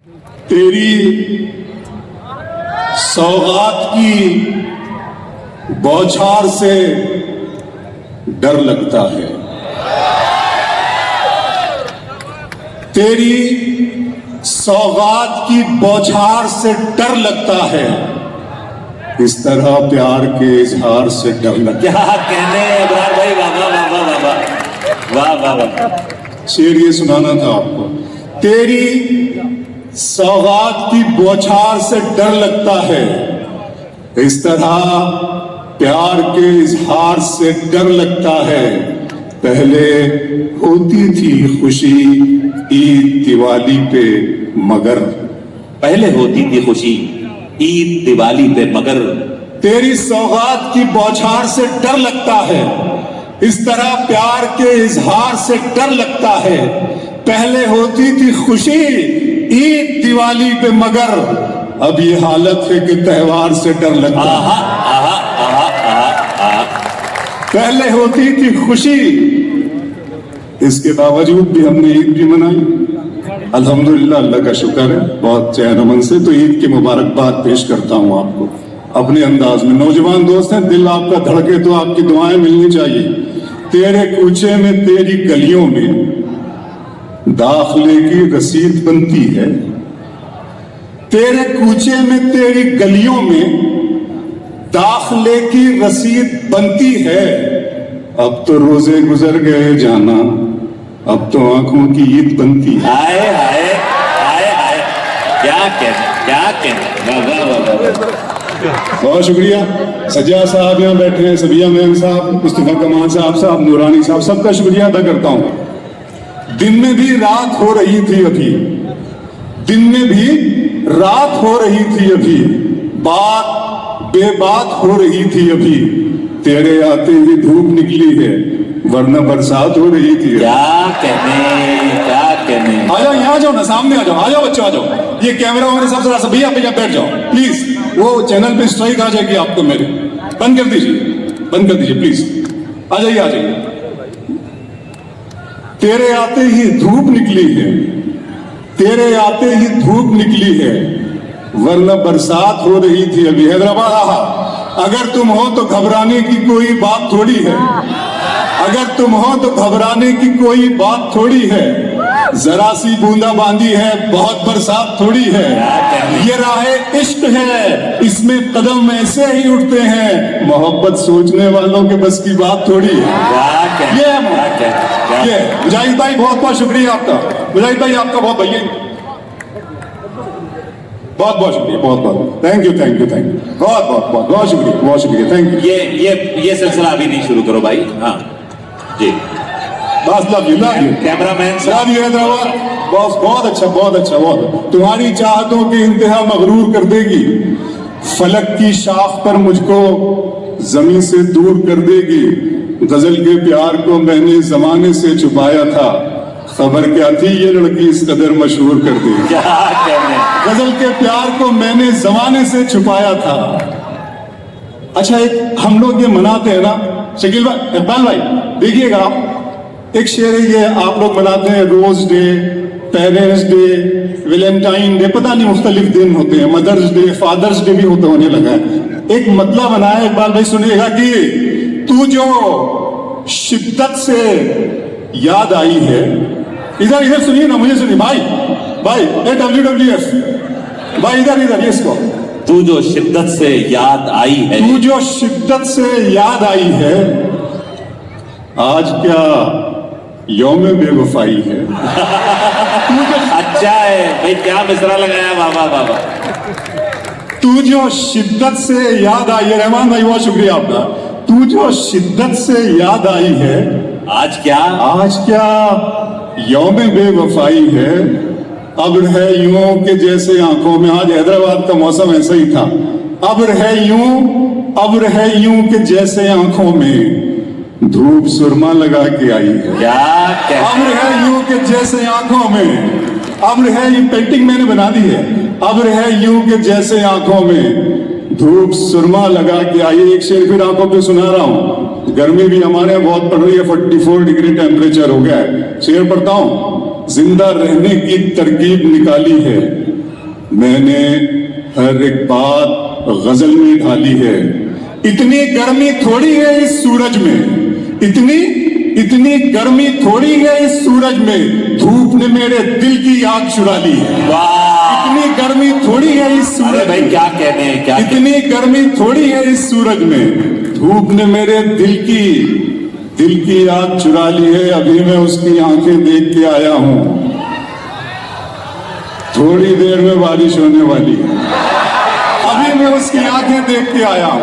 تیری سوغات کی بوچھار سے ڈر لگتا ہے، تیری سوغات کی بوچھار سے ڈر لگتا ہے، اس طرح پیار کے اظہار سے ڈر لگتا ہے۔ کیا کہنے ابرار بھائی، واہ واہ واہ واہ واہ واہ واہ واہ۔ شعر یہ سنانا تھا آپ کو۔ تیری سوغات کی بوچھار سے ڈر لگتا ہے، اس طرح پیار کے اظہار سے ڈر لگتا ہے۔ پہلے ہوتی تھی خوشی عید دیوالی پہ مگر، پہلے ہوتی تھی خوشی عید دیوالی پہ مگر، تیری سوغات کی بوچھار سے ڈر لگتا ہے، اس طرح پیار کے اظہار سے ڈر لگتا ہے۔ پہلے ہوتی تھی خوشی عید دیوالی پہ مگر، اب یہ حالت ہے کہ تہوار سے ڈر لگتا ہے۔ آہا آہا آہا آہا آہا۔ پہلے ہوتی تھی خوشی، اس کے باوجود بھی ہم نے عید بھی منائی، الحمدللہ، اللہ کا شکر ہے، بہت چین امن سے۔ تو عید کی مبارکباد پیش کرتا ہوں آپ کو اپنے انداز میں۔ نوجوان دوست ہیں، دل آپ کا دھڑکے تو آپ کی دعائیں ملنی چاہیے۔ تیرے کوچے میں تیری گلیوں میں داخلے کی رسید بنتی ہے، تیرے کوچے میں تیری گلیوں میں داخلے کی رسید بنتی ہے۔ اب تو روزے گزر گئے جانا، اب تو آنکھوں کی عید بنتی ہے۔ ہائے ہائے ہائے ہائے، کیا کہنے کیا کہنے، واہ واہ واہ واہ۔ بہت شکریہ۔ سجاد صاحب یہاں بیٹھے ہیں، سبیہ میم صاحب، مصطفیٰ کمال صاحب، نورانی صاحب، سب کا شکریہ ادا کرتا ہوں۔ دن میں بھی رات ہو رہی تھی ابھی، دن میں بھی رات ہو رہی تھی ابھی، بات بے بات ہو رہی تھی ابھی، تیرے آتے ہی دھوپ نکلی ہے ورنہ برسات ہو رہی تھی۔ کیا کہنے کیا کہنے۔ آ جاؤ، یہاں جاؤ نا، سامنے آ جاؤ، آ جاؤ بچوں، آ جاؤ۔ یہ کیمرہ میرے سب ذرا سبھی آپ بیٹھ جاؤ پلیز، وہ چینل پہ اسٹرائک آ جائے گی آپ کو میرے، بند کر دیجیے، بند کر دیجیے پلیز، آ جائیے آ جائیے۔ تیرے آتے ہی دھوپ نکلی ہے، تیرے آتے ہی دھوپ نکلی ہے ورنہ برسات ہو رہی تھی ابھی۔ حیدرآباد آہا، اگر تم ہو تو گھبرانے کی کوئی بات تھوڑی ہے، اگر تم ہو تو گھبرانے کی کوئی بات تھوڑی ہے، ذرا سی بوندا باندی ہے بہت برسات تھوڑی ہے۔ یہ راہ عشق ہے، اس میں قدم ایسے ہی اٹھتے ہیں، محبت سوچنے والوں کے بس کی بات تھوڑی ہے۔ یہ مجاہد بھائی بہت بہت شکریہ آپ کا، مجاہد بھائی آپ کا بہت بھائی، بہت بہت شکریہ، بہت بہت thank you thank you thank you, بہت بہت بہت بہت شکریہ، بہت شکریہ، تھینک یو۔ یہ سلسلہ ابھی نہیں شروع کرو بھائی۔ ہاں جی، بس love you, love you, cameraman love you Hyderabad, بہت اچھا بہت اچھا، بہت تمہاری چاہتوں کی انتہا مغرور کر دے گی، فلک کی شاخ پر مجھ کو زمین سے دور کر دے گی، غزل کے پیار کو میں نے زمانے سے چھپایا تھا، خبر کیا تھی یہ لڑکی اس قدر مشہور کر دے گی۔ کیا کہنے۔ غزل کے پیار کو میں نے زمانے سے چھپایا تھا۔ اچھا، ایک ہم لوگ یہ مناتے ہیں نا، شکیل بھائی، اقبال بھائی دیکھیے گا، آپ ایک شعر ہے یہ آپ لوگ مناتے ہیں، rose day, parents day, Valentine day, پتہ نہیں مختلف دن ہوتے ہیں، مدرس ڈے، فادرس ڈے بھی ہونے لگا ہے۔ ایک مطلب بنایا ہے اقبال بھائی، سنیے گا کہ تو جو شدت سے یاد آئی ہے، ادھر سنیے نا، مجھے سنیے بھائی، WWF بھائی، ادھر یہ اس کو، تو جو شدت سے یاد آئی ہے، تو جو شدت سے یاد آئی ہے، آج کیا یوم بے وفائی ہے۔ اچھا ہے بھائی، کیا مصرع لگایا، واہ واہ واہ واہ۔ تو جو شدت سے یاد آئی ہے، رحمان بھائی بہت شکریہ آپ کا، تو جو شدت سے یاد آئی ہے، آج کیا یوم بے وفائی ہے۔ ابر ہے یوں کہ جیسے آنکھوں میں، آج حیدرآباد کا موسم ایسا ہی تھا، ابر ہے یوں کہ جیسے آنکھوں میں دھوپ سرما لگا کے آئی ہے۔ کیا ابر ہے یوں کہ جیسے آنکھوں میں، ابر ہے، یہ پینٹنگ میں نے بنا دی ہے، ابر ہے یوں کہ جیسے آنکھوں میں دھوپ سرما لگا کے آئی۔ ایک شعر پھر آپ کو سنا رہا ہوں، گرمی بھی ہمارے یہاں بہت پڑ رہی ہے، 44 ڈگری ٹیمپریچر ہو گیا ہے۔ شعر پڑھتا ہوں، زندہ رہنے کی ترکیب نکالی ہے میں نے ہر ایک بات غزل میں ڈھالی ہے. اتنی گرمی تھوڑی ہے اس سورج میں, اتنی گرمی تھوڑی ہے اس سورج میں, دھوپ نے میرے دل کی آگ چرا لی ہے. اتنی گرمی تھوڑی ہے اس سورج ارے بھائی کیا کہنے ہیں, کیا اتنی گرمی تھوڑی ہے اس سورج میں, دھوپ نے میرے دل کی آگ چرا لی ہے. ابھی میں اس کی آنکھیں دیکھ کے آیا ہوں, تھوڑی دیر میں بارش ہونے والی ہے. ابھی میں اس کی آنکھیں دیکھ کے آیا ہوں,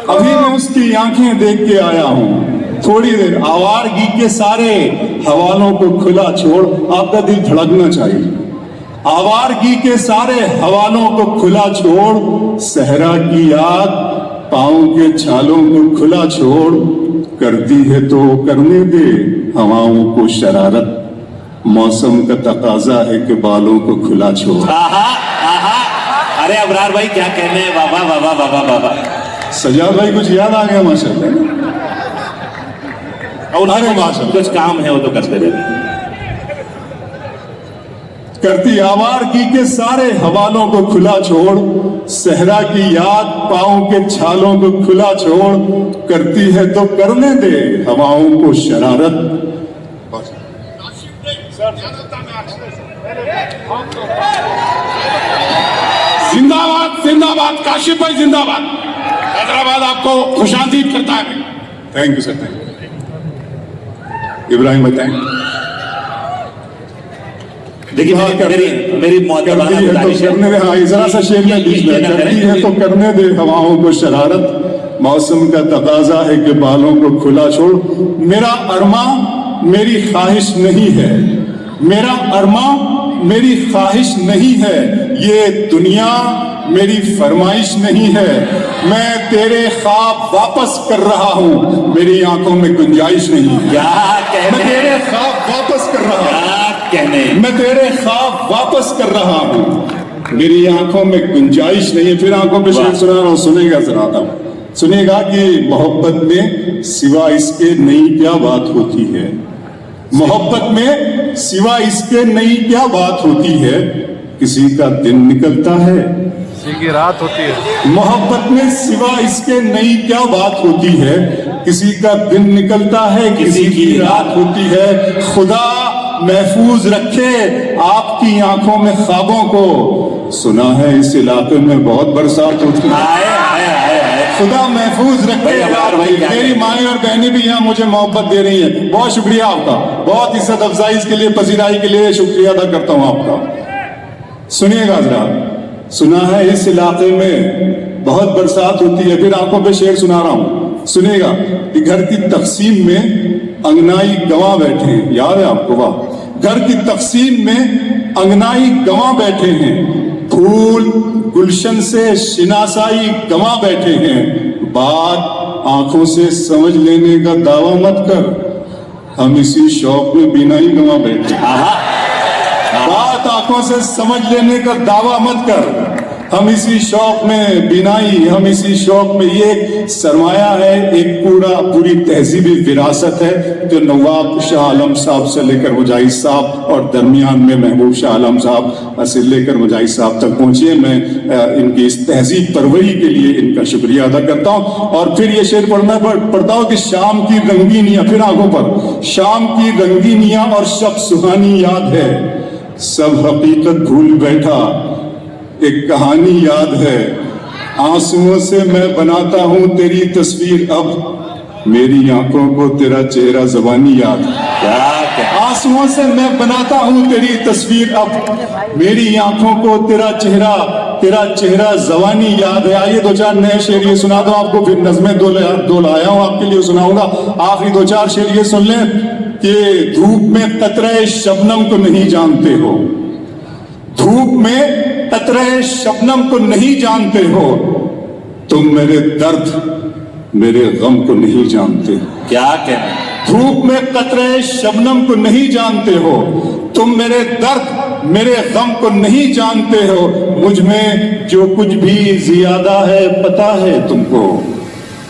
ابھی میں اس کی آنکھیں دیکھ کے آیا ہوں. تھوڑی دیر. آوارگی کے سارے حوالوں کو کھلا چھوڑ, آپ کا دل دھڑکنا چاہیے. آوارگی کے سارے حوالوں کو کھلا چھوڑ, صحرا کی آگ پاؤں کے چھالوں کو کھلا چھوڑ, کرتی ہے تو کرنے دے ہواؤں کو شرارت, موسم کا تقاضا ہے کہ بالوں کو کھلا چھوڑ. ارے ابرار بھائی کیا کہنے ہیں, بابا بابا بابا بابا. سجاد بھائی کچھ یاد آ گیا ماشاء اللہ. ارے کچھ کام ہے وہ تو کرتے رہتے. کرتی آوارگی کے سارے حوالوں کو کھلا چھوڑ, صحرا کی یاد پاؤں کے چھالوں کو کھلا چھوڑ, کرتی ہے تو کرنے دے ہواؤں کو شرارت. زندہ باد, زندہ باد, کاشف بھائی زندہ باد. حیدرآباد آپ کو خوش آمدید کرتا ہے. Thank you sir, thank you. Ibrahim بتائیں. دیکھیے میری کرتی ہے تو کرنے دے, ہاں ذرا سا شیر میں بیچ میں, کرتی ہے تو کرنے دے ہواؤں کو شرارت, موسم کا تقاضا ہے کہ بالوں کو کھلا چھوڑ. میرا ارماں میری خواہش نہیں ہے, میرا ارماں میری خواہش نہیں ہے, یہ دنیا میری فرمائش نہیں ہے. میں تیرے خواب واپس کر رہا ہوں, میری آنکھوں میں گنجائش نہیں ہے. کیا میں کہنے, تیرے خواب واپس کر رہا ہوں, کیا کہنے. میں تیرے خواب واپس کر رہا ہوں, میری آنکھوں میں گنجائش نہیں ہے. پھر آنکھوں پہ شعر سنا رہا ہوں, سنے گا ذرا تھا, سنے گا کہ محبت میں سوا اس کے نئی کیا بات ہوتی ہے, محبت میں سوا اس کے نئی کیا بات ہوتی ہے, کسی کا دن نکلتا ہے کسی کی رات ہوتی ہے. محبت میں سوا اس کے نئی کیا بات ہوتی ہے, کسی کا دن نکلتا ہے کسی کی رات ہوتی ہے. خدا محفوظ رکھے آپ کی آنکھوں میں خوابوں کو, سنا ہے اس علاقے میں بہت برسات ہوتی ہے. خدا محفوظ رکھے. میری مائیں اور بہنیں بھی یہاں مجھے محبت دے رہی ہیں, بہت شکریہ آپ کا, بہت عزت افزائی کے لیے, پذیرائی کے لیے شکریہ ادا کرتا ہوں آپ کا. سنیے گا ذرا, سنا ہے اس علاقے میں بہت برسات ہوتی ہے. پھر آنکھوں پہ شعر سنا رہا ہوں, سنیے گا کہ گھر کی تقسیم میں انگنائی گواہ بیٹھے ہیں, یاد ہے آپ کو, واہ, گھر کی تقسیم میں انگنائی گواہ بیٹھے ہیں, پھول گلشن سے شناسائی گواہ بیٹھے ہیں, بات آنکھوں سے سمجھ لینے کا دعویٰ مت کر, ہم اسی شوق میں بینائی گواہ بیٹھے ہیں. بات آنکھوں سے سمجھ لینے کا دعویٰ مت کر, ہم اسی شوق میں بینائی, ہم اسی شوق میں. یہ ایک سرمایہ ہے, ایک پوری تہذیبی وراثت ہے جو نواب شاہ عالم صاحب سے لے کر مجاہد صاحب اور درمیان میں محبوب شاہ عالم صاحب سے لے کر مجاہد صاحب تک پہنچی ہے. میں ان کی اس تہذیب پروری کے لیے ان کا شکریہ ادا کرتا ہوں. اور پھر یہ شعر پڑھتا ہوں کہ شام کی رنگینیاں, پھر آنکھوں پر, شام کی رنگینیاں اور شب سہانی یاد ہے, سب حقیقت بھول بیٹھا ایک کہانی یاد ہے, آنسوؤں سے میں بناتا ہوں تیری تصویر, اب میری آنکھوں کو تیرا چہرہ زبانی یاد ہے. آنسوؤں سے میں بناتا ہوں تیری تصویر, اب میری آنکھوں کو تیرا چہرہ زبانی یاد ہے. آئیے دو چار نئے شعر یہ سنا دو آپ کو, پھر نظمیں دو لایا ہوں آپ کے لیے سناؤں گا. آخری دو چار شعر یہ سن لیں کہ دھوپ میں قطرہ شبنم کو نہیں جانتے ہو, دھوپ میں قطرہ شبنم کو نہیں جانتے ہو, تم میرے درد میرے غم کو نہیں جانتے. کیا کہنا, دھوپ میں قطرہ شبنم کو نہیں جانتے ہو, تم میرے درد میرے غم کو نہیں جانتے ہو, مجھ میں جو کچھ بھی زیادہ ہے پتا ہے تم کو,